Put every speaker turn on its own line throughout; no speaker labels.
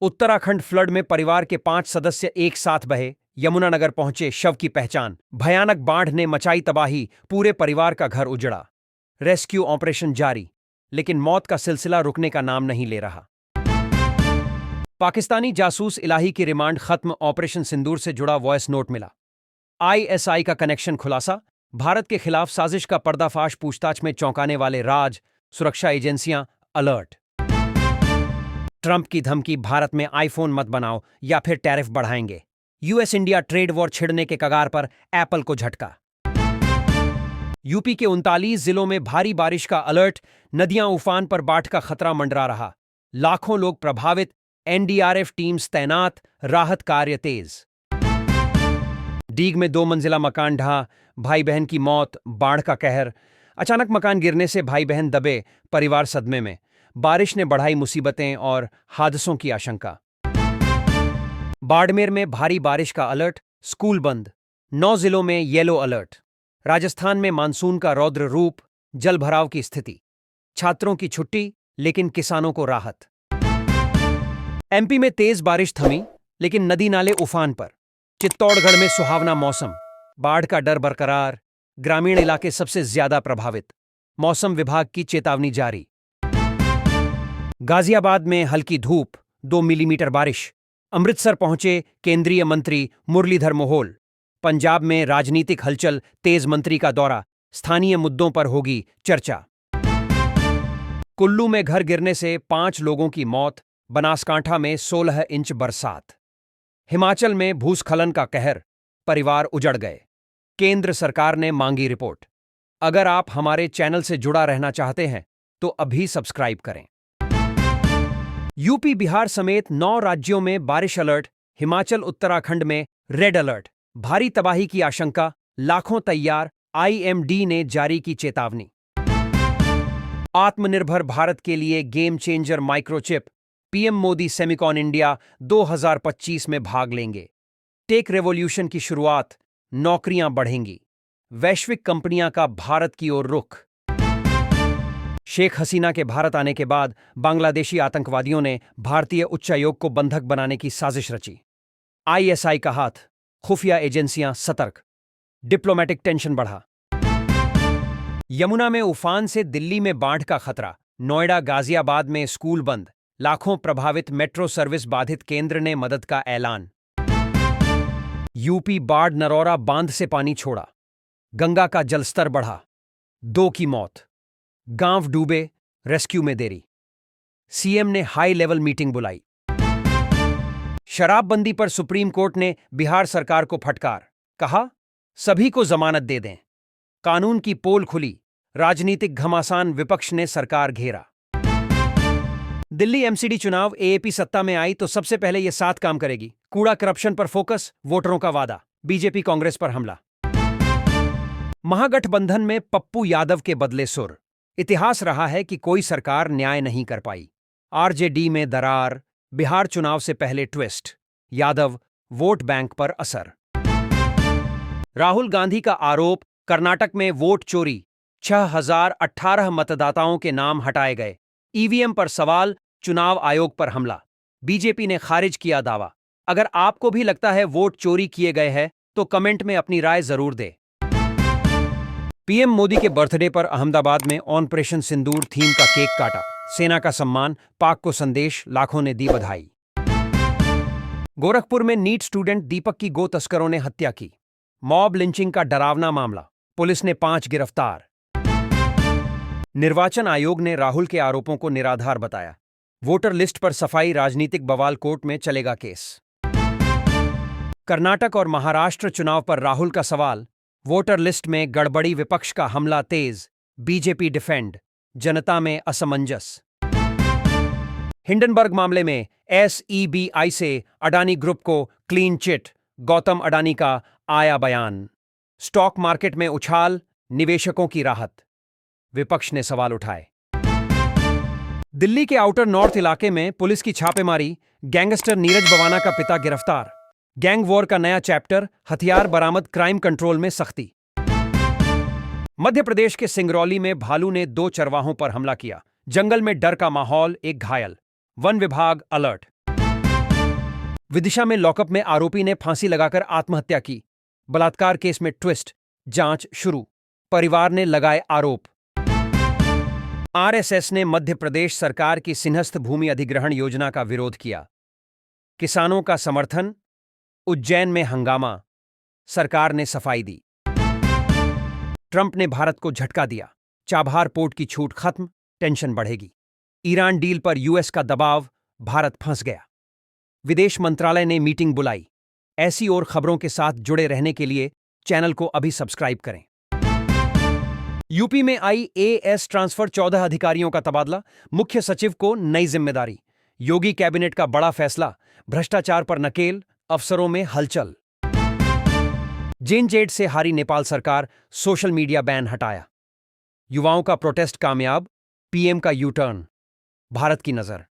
Uttarakhand flood में परिवार के 5 सदस्य एक साथ बहे, यमुनानगर पहुंचे, शव की पहचान। भयानक बाढ़ ने मचाई तबाही, पूरे परिवार का घर उजड़ा। रेस्क्यू ऑपरेशन जारी, लेकिन मौत का सिलसिला रुकने का नाम नहीं ले रहा। पाकिस्तानी जासूस इलाही की रिमांड खत्म, ऑपरेशन सिंदूर से जुड़ा वॉइस नोट मिला। आईएसआई का कनेक्शन खुलासा, भारत के खिलाफ साजिश का पर्दाफाश, पूछताछ में चौंकाने वाले राज, सुरक्षा एजेंसियां अलर्ट। ट्रंप की धमकी, भारत में आईफोन मत बनाओ या फिर टैरिफ बढ़ाएंगे। यूएस इंडिया ट्रेड वॉर छिड़ने के कगार पर, एप्पल को झटका। यूपी के 39 जिलों में भारी बारिश का अलर्ट, नदियां उफान पर, बाढ़ का खतरा मंडरा रहा। लाखों लोग प्रभावित, एनडीआरएफ टीम्स तैनात, राहत कार्य तेज। डीग में 2 मंजिला मकान ढहा, भाई बहन की मौत, बाढ़ का कहर। अचानक मकान गिरने से भाई बहन दबे, परिवार सदमे में। बारिश ने बढ़ाई मुसीबतें और हादसों की आशंका। बाड़मेर में भारी बारिश का अलर्ट, स्कूल बंद, 9 जिलों में येलो अलर्ट। राजस्थान में मानसून का रौद्र रूप, जल भराव की स्थिति। छात्रों की छुट्टी, लेकिन किसानों को राहत। एमपी में तेज बारिश थमी, लेकिन नदी नाले उफान पर। चित्तौड़गढ़ में सुहावना मौसम, बाढ़ का डर बरकरार, ग्रामीण इलाके सबसे ज्यादा प्रभावित। मौसम विभाग की चेतावनी जारी। गाजियाबाद में हल्की धूप, 2 मिलीमीटर बारिश। अमृतसर पहुंचे केंद्रीय मंत्री मुरलीधर मोहोल। पंजाब में राजनीतिक हलचल, तेज मंत्री का दौरा, स्थानीय मुद्दों पर होगी चर्चा। कुल्लू में घर गिरने से 5 लोगों की मौत, बनासकांठा में 16 इंच बरसात। हिमाचल में भूस्खलन का कहर, परिवार उजड़ गए। केंद्र सरकार ने मांगी रिपोर्ट। अगर आप हमारे चैनल से जुड़ा रहना चाहते हैं तो अभी सब्सक्राइब करें। यूपी बिहार समेत 9 राज्यों में बारिश अलर्ट, हिमाचल उत्तराखंड में रेड अलर्ट। भारी तबाही की आशंका, लाखों तैयार, आईएमडी ने जारी की चेतावनी। आत्मनिर्भर भारत के लिए game changer microchip, PM Modi Semicon India 2025 में भाग लेंगे। टेक रेवोल्यूशन की शुरुआत, नौकरियां बढ़ेंगी। वैश्विक कंपनियां का भारत की ओर रुख। शेख हसीना के भारत आने के बाद बांग्लादेशी आतंकवादियों ने भारतीय उच्चायोग को बंधक बनाने की साजिश रची। आईएसआई का हाथ, खुफिया एजेंसियां सतर्क। डिप्लोमेटिक टेंशन बढ़ा। यमुना में उफान से दिल्ली में बाढ़ का खतरा, नोएडा गाजियाबाद में स्कूल बंद, लाखों प्रभावित, मेट्रो सर्विस बाधित, केंद्र ने मदद का ऐलान। यूपी बाढ़, नरौरा बांध से पानी छोड़ा, गंगा का जलस्तर बढ़ा, 2 की मौत। गांव डूबे, रेस्क्यू में देरी। सीएम ने हाई लेवल मीटिंग बुलाई। शराबबंदी पर सुप्रीम कोर्ट ने बिहार सरकार को फटकार, कहा सभी को जमानत दे दें। कानून की पोल खुली, राजनीतिक घमासान, विपक्ष ने सरकार घेरा। दिल्ली एमसीडी चुनाव, एएपी सत्ता में आई तो सबसे पहले ये 7 काम करेगी। कूड़ा करप्शन पर फोकस, वोटरों का वादा। बीजेपी कांग्रेस पर हमला। महागठबंधन में पप्पू यादव के बदले सुर। इतिहास रहा है कि कोई सरकार न्याय नहीं कर पाई। आरजेडी में दरार, बिहार चुनाव से पहले ट्विस्ट। यादव, वोट बैंक पर असर। राहुल गांधी का आरोप, कर्नाटक में वोट चोरी, 6018 मतदाताओं के नाम हटाए गए। ईवीएम पर सवाल, चुनाव आयोग पर हमला। बीजेपी ने खारिज किया दावा। अगर आपको भी लगता है वोट चोरी किए गए हैं तो कमेंट में अपनी राय जरूर दें। पीएम मोदी के बर्थडे पर अहमदाबाद में ऑपरेशन सिंदूर थीम का केक काटा। सेना का सम्मान, पाक को संदेश, लाखों ने दी बधाई। गोरखपुर में नीट स्टूडेंट दीपक की गो तस्करों ने हत्या की। मॉब लिंचिंग का डरावना मामला, पुलिस ने 5 गिरफ्तार। निर्वाचन आयोग ने राहुल के आरोपों को निराधार बताया। वोटर लिस्ट पर सफाई, राजनीतिक बवाल, कोर्ट में चलेगा केस। कर्नाटक और महाराष्ट्र चुनाव पर राहुल का सवाल, वोटर लिस्ट में गड़बड़ी, विपक्ष का हमला तेज। बीजेपी डिफेंड, जनता में असमंजस। हिंडनबर्ग मामले में एसईबीआई से अडानी ग्रुप को क्लीन चिट, गौतम अडानी का आया बयान। स्टॉक मार्केट में उछाल, निवेशकों की राहत। विपक्ष ने सवाल उठाए। दिल्ली के आउटर नॉर्थ इलाके में पुलिस की छापेमारी, गैंगस्टर नीरज बवाना का पिता गिरफ्तार। गैंग वॉर का नया चैप्टर, हथियार बरामद, क्राइम कंट्रोल में सख्ती। मध्य प्रदेश के सिंगरौली में भालू ने 2 चरवाहों पर हमला किया। जंगल में डर का माहौल, एक घायल। वन विभाग अलर्ट। विदिशा में लॉकअप में आरोपी ने फांसी लगाकर आत्महत्या की। बलात्कार केस में ट्विस्ट, जांच शुरू, परिवार ने लगाए आरोप। आरएसएस ने मध्य प्रदेश सरकार की सिंहस्थ भूमि अधिग्रहण योजना का विरोध किया। किसानों का समर्थन, उज्जैन में हंगामा, सरकार ने सफाई दी। ट्रंप ने भारत को झटका दिया, चाबहार पोर्ट की छूट खत्म, टेंशन बढ़ेगी। ईरान डील पर यूएस का दबाव, भारत फंस गया। विदेश मंत्रालय ने मीटिंग बुलाई। ऐसी और खबरों के साथ जुड़े रहने के लिए चैनल को अभी सब्सक्राइब करें। यूपी में आईएएस ट्रांसफर, 14 अधिकारियों का तबादला, मुख्य सचिव को नई जिम्मेदारी। योगी कैबिनेट का बड़ा फैसला, भ्रष्टाचार पर नकेल, अफसरों में हलचल। जेनजेड से हारी नेपाल सरकार, सोशल मीडिया बैन हटाया। युवाओं का प्रोटेस्ट कामयाब, पीएम का यू टर्न, भारत की नजर।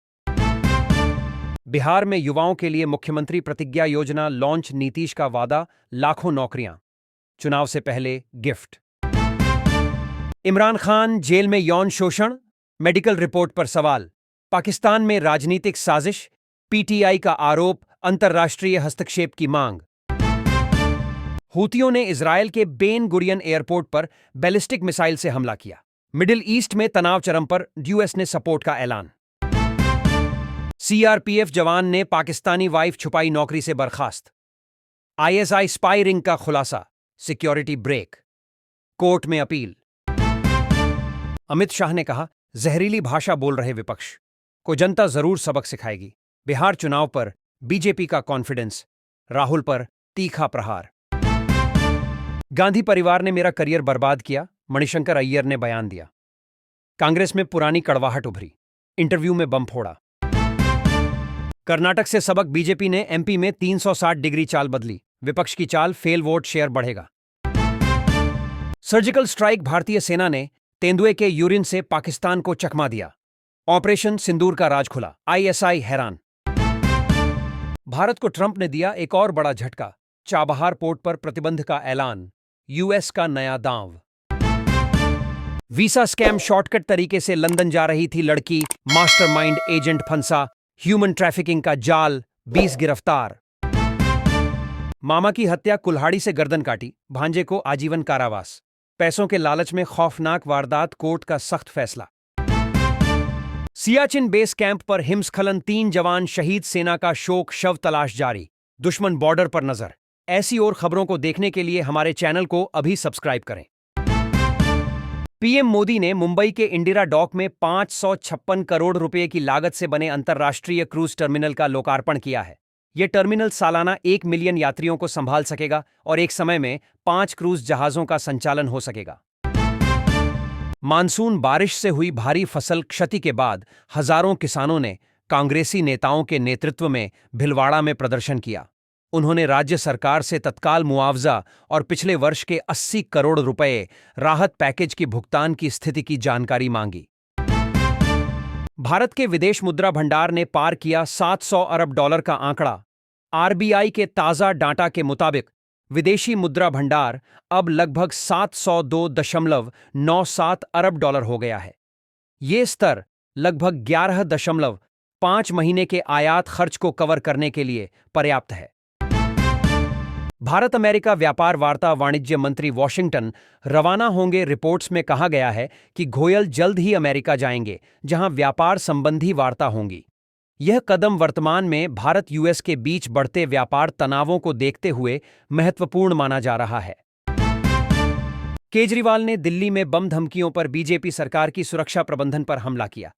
बिहार में युवाओं के लिए मुख्यमंत्री प्रतिज्ञा योजना लॉन्च, नीतीश का वादा, लाखों नौकरियां, चुनाव से पहले गिफ्ट। इमरान खान जेल में यौन शोषण, मेडिकल रिपोर्ट पर सवाल। पाकिस्तान में राजनीतिक साजिश, पीटीआई का आरोप, अंतर्राष्ट्रीय हस्तक्षेप की मांग। हूतियों ने इजरायल के बेन गुरियन एयरपोर्ट पर बैलिस्टिक मिसाइल से हमला किया। मिडिल ईस्ट में तनाव चरम पर, यूएस ने सपोर्ट का ऐलान। सीआरपीएफ जवान ने पाकिस्तानी वाइफ छुपाई नौकरी से बर्खास्त। आईएसआई स्पाई रिंग का खुलासा, सिक्योरिटी ब्रेक, कोर्ट में अपील। अमित शाह ने कहा, जहरीली भाषा बोल रहे विपक्ष को जनता जरूर सबक सिखाएगी। बिहार चुनाव पर बीजेपी का कॉन्फिडेंस, राहुल पर तीखा प्रहार। गांधी परिवार ने मेरा करियर बर्बाद किया, मणिशंकर अय्यर ने बयान दिया। कांग्रेस में पुरानी कड़वाहट उभरी, इंटरव्यू में बम फोड़ा। कर्नाटक से सबक, बीजेपी ने एमपी में 360 डिग्री चाल बदली, विपक्ष की चाल, फेल वोट शेयर बढ़ेगा। सर्जिकल स्ट्राइक, भारतीय सेना ने तेंदुए के यूरिन से पाकिस्तान को चकमा दिया। ऑपरेशन सिंदूर का राज खुला, आईएसआई हैरान। भारत को ट्रंप ने दिया एक और बड़ा झटका, चाबहार पोर्ट पर प्रतिबंध का ऐलान, यूएस का नया दांव। वीसा स्कैम, शॉर्टकट तरीके से लंदन जा रही थी लड़की, मास्टरमाइंड एजेंट फंसा, ह्यूमन ट्रैफिकिंग का जाल, 20 गिरफ्तार। मामा की हत्या, कुल्हाड़ी से गर्दन काटी, भांजे को आजीवन कारावास। पैसों के लालच में खौफनाक वारदात, कोर्ट का सख्त फैसला। सियाचिन बेस कैंप पर हिमस्खलन, 3 जवान शहीद, सेना का शोक, शव तलाश जारी। दुश्मन बॉर्डर पर नजर। ऐसी और खबरों को देखने के लिए हमारे चैनल को अभी सब्सक्राइब करें। पीएम मोदी ने मुंबई के इंदिरा डॉक में 556 करोड़ रुपए की लागत से बने अंतर्राष्ट्रीय क्रूज टर्मिनल का लोकार्पण किया है। यह टर्मिनल सालाना 1 मिलियन यात्रियों को संभाल सकेगा और एक समय में 5 क्रूज जहाजों का संचालन हो सकेगा। मानसून बारिश से हुई भारी फसल क्षति के बाद हजारों किसानों ने कांग्रेसी नेताओं के नेतृत्व में भिलवाड़ा में प्रदर्शन किया। उन्होंने राज्य सरकार से तत्काल मुआवजा और पिछले वर्ष के 80 करोड़ रुपए राहत पैकेज की भुगतान की स्थिति की जानकारी मांगी। भारत के विदेश मुद्रा भंडार ने पार किया $700 अरब का आंकड़ा। आरबीआई के ताजा डाटा के मुताबिक विदेशी मुद्रा भंडार अब लगभग $702.97 अरब हो गया है। ये स्तर लगभग 11.5 महीने के आयात खर्च को कवर करने के लिए पर्याप्त है। भारत अमेरिका व्यापार वार्ता, वाणिज्य मंत्री वॉशिंगटन रवाना होंगे। रिपोर्ट्स में कहा गया है कि गोयल जल्द ही अमेरिका जाएंगे, जहां व्यापार संबंधी वार्ता होंगी। यह कदम वर्तमान में भारत यूएस के बीच बढ़ते व्यापार तनावों को देखते हुए महत्वपूर्ण माना जा रहा है। केजरीवाल ने दिल्ली में बम धमकियों पर बीजेपी सरकार की सुरक्षा प्रबंधन पर हमला किया।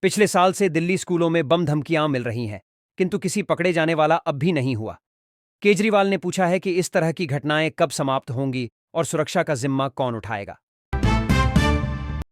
पिछले साल से दिल्ली स्कूलों में बम धमकियां मिल रही हैं, किंतु किसी पकड़े जाने वाला अब भी नहीं हुआ। केजरीवाल ने पूछा है कि इस तरह की घटनाएं कब समाप्त होंगी और सुरक्षा का जिम्मा कौन उठाएगा।